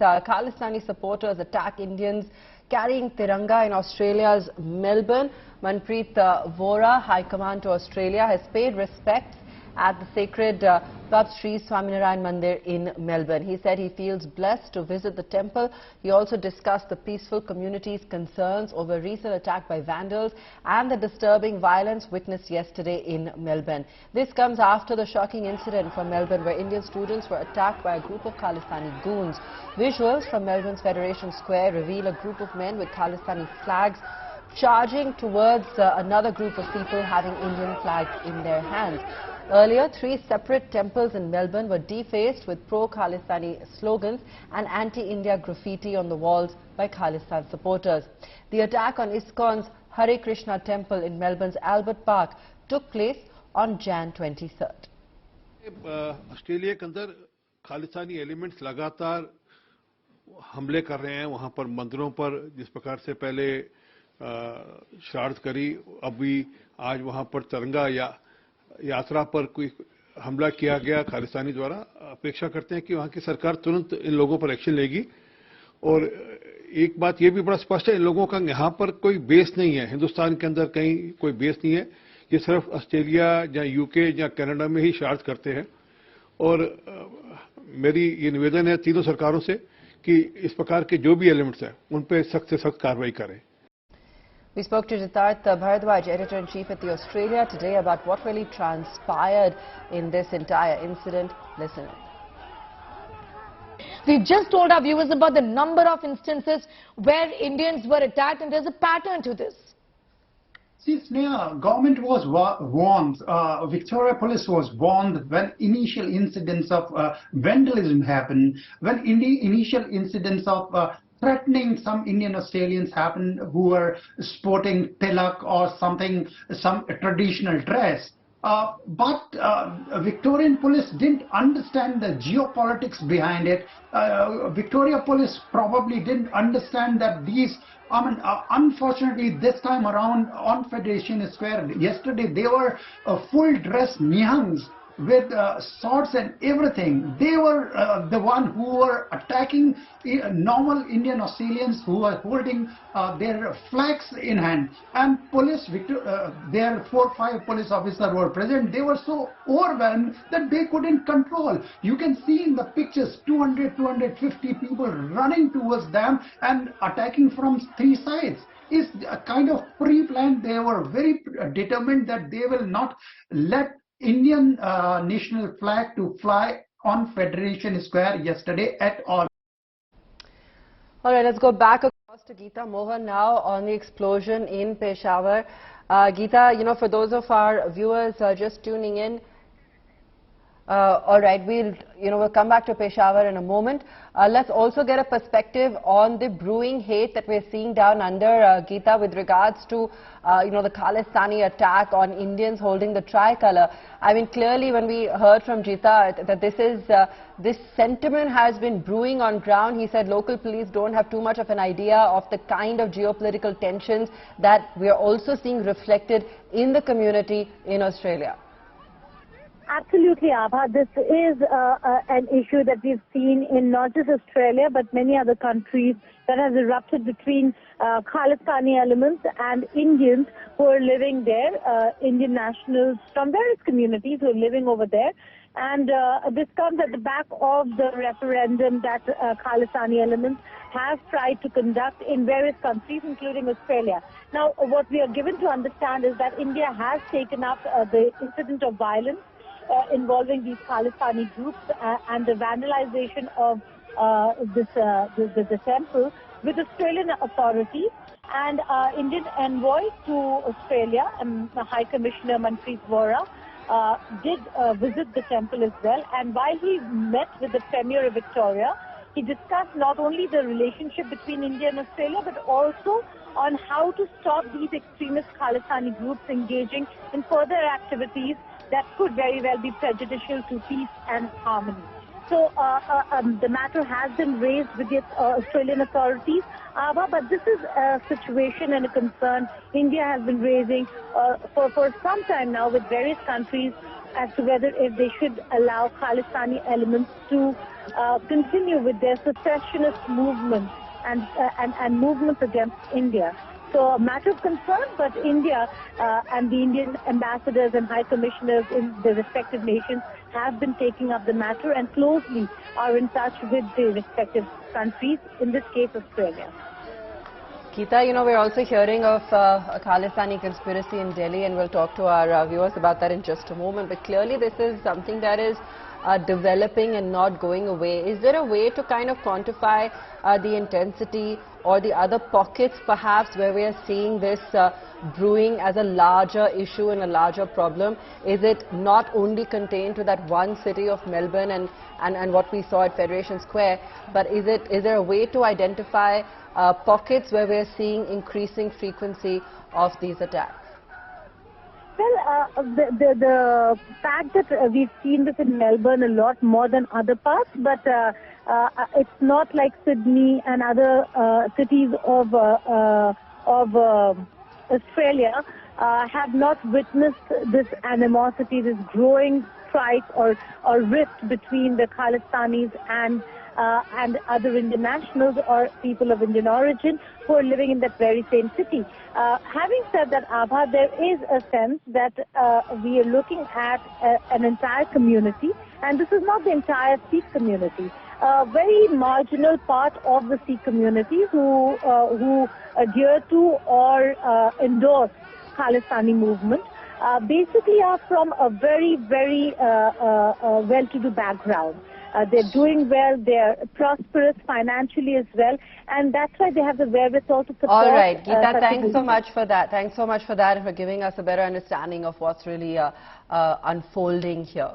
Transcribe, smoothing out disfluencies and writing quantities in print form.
Khalistani supporters attack Indians carrying Tiranga in Australia's Melbourne. Manpreet Vora, High Command to Australia, has paid respects at the sacred Bab Sri Swaminarayan Mandir in Melbourne. He said he feels blessed to visit the temple. He also discussed the peaceful community's concerns over recent attack by vandals and the disturbing violence witnessed yesterday in Melbourne. This comes after the shocking incident from Melbourne where Indian students were attacked by a group of Khalistani goons. Visuals from Melbourne's Federation Square reveal a group of men with Khalistani flags charging towards another group of people having Indian flags in their hands. Earlier, 3 separate temples in Melbourne were defaced with pro-Khalistani slogans and anti-India graffiti on the walls by Khalistan supporters. The attack on ISKCON's Hare Krishna temple in Melbourne's Albert Park took place on Jan 23rd. Australia के अंदर Khalistani elements लगातार हमले कर रहे हैं वहां पर मंदिरों पर जिस प्रकार से पहले शरारत करी अभी आज वहां पर तिरंगा या यात्रा पर कोई हमला किया गया खालिस्तानी द्वारा। अपेक्षा करते हैं कि वहां की सरकार तुरंत इन लोगों पर एक्शन लेगी। और एक बात ये भी बड़ा स्पष्ट है, इन लोगों का यहाँ पर कोई बेस नहीं है, हिंदुस्तान के अंदर कहीं कोई बेस नहीं है। ये सिर्फ ऑस्ट्रेलिया या यूके या कनाडा में ही शरारत करते हैं। और मेरी ये निवेदन है तीनों सरकारों से कि इस प्रकार के जो भी एलिमेंट्स हैं उन पर सख्त से सख्त कार्रवाई करें। We spoke to Jitharth Bhardwaj, editor-in-chief at the Australia Today, about what really transpired in this entire incident. Listen. We've just told our viewers about the number of instances where Indians were attacked, and there's a pattern to this. See, Sneha, government was warned, Victoria Police was warned when initial incidents of vandalism happened, when initial incidents of threatening some Indian Australians happened who were sporting tilak or something, some traditional dress. But Victorian police didn't understand the geopolitics behind it. Victoria Police probably didn't understand that these, unfortunately this time around on Federation Square, yesterday they were full dress Nihangs with swords and everything. They were the one who were attacking normal Indian Australians who were holding their flags in hand. And police, their 4 or 5 police officers were present. They were so overwhelmed that they couldn't control. You can see in the pictures 200-250 people running towards them and attacking from 3 sides. It's a kind of pre-planned. They were very determined that they will not let Indian national flag to fly on Federation Square yesterday at all. All right, let's go back across to Geeta Mohan now on the explosion in Peshawar. Geeta, for those of our viewers just tuning in, all right, we'll come back to Peshawar in a moment. Let's also get a perspective on the brewing hate that we're seeing down under, Geeta, with regards to the Khalistani attack on Indians holding the tricolour. I mean, clearly when we heard from Jitharth that this sentiment has been brewing on ground. He said local police don't have too much of an idea of the kind of geopolitical tensions that we are also seeing reflected in the community in Australia. Absolutely, Abha. This is an issue that we've seen in not just Australia but many other countries that has erupted between Khalistani elements and Indians who are living there, Indian nationals from various communities who are living over there. And this comes at the back of the referendum that Khalistani elements have tried to conduct in various countries, including Australia. Now, what we are given to understand is that India has taken up the incident of violence involving these Khalistani groups and the vandalization of the temple with Australian authorities. And Indian envoy to Australia, High Commissioner Manjinder Vora, did visit the temple as well. And while he met with the Premier of Victoria, he discussed not only the relationship between India and Australia, but also on how to stop these extremist Khalistani groups engaging in further activities that could very well be prejudicial to peace and harmony. So the matter has been raised with the Australian authorities, but this is a situation and a concern India has been raising for some time now with various countries as to whether if they should allow Khalistani elements to continue with their secessionist movement and movements against India. So a matter of concern, but India and the Indian ambassadors and high commissioners in the respective nations have been taking up the matter and closely are in touch with the respective countries, in this case Australia. Geeta, you know, we're also hearing of a Khalistani conspiracy in Delhi, and we'll talk to our viewers about that in just a moment. But clearly this is something that is developing and not going away. Is there a way to kind of quantify the intensity or the other pockets perhaps where we are seeing this brewing as a larger issue and a larger problem? Is it not only contained to that one city of Melbourne and what we saw at Federation Square, but is there a way to identify pockets where we are seeing increasing frequency of these attacks? Well, the fact that we've seen this in Melbourne a lot more than other parts, but it's not like Sydney and other cities of Australia have not witnessed this animosity, this growing strife or rift between the Khalistanis and other Indian nationals or people of Indian origin who are living in that very same city. Having said that, Abha, there is a sense that we are looking at an entire community, and this is not the entire Sikh community. A very marginal part of the Sikh community who adhere to or endorse Khalistani movement basically are from a very, very well-to-do background. They're doing well, they're prosperous financially as well, and that's why they have the wherewithal to support. All right, Geeta, thanks so much for that. Thanks so much for that and for giving us a better understanding of what's really unfolding here.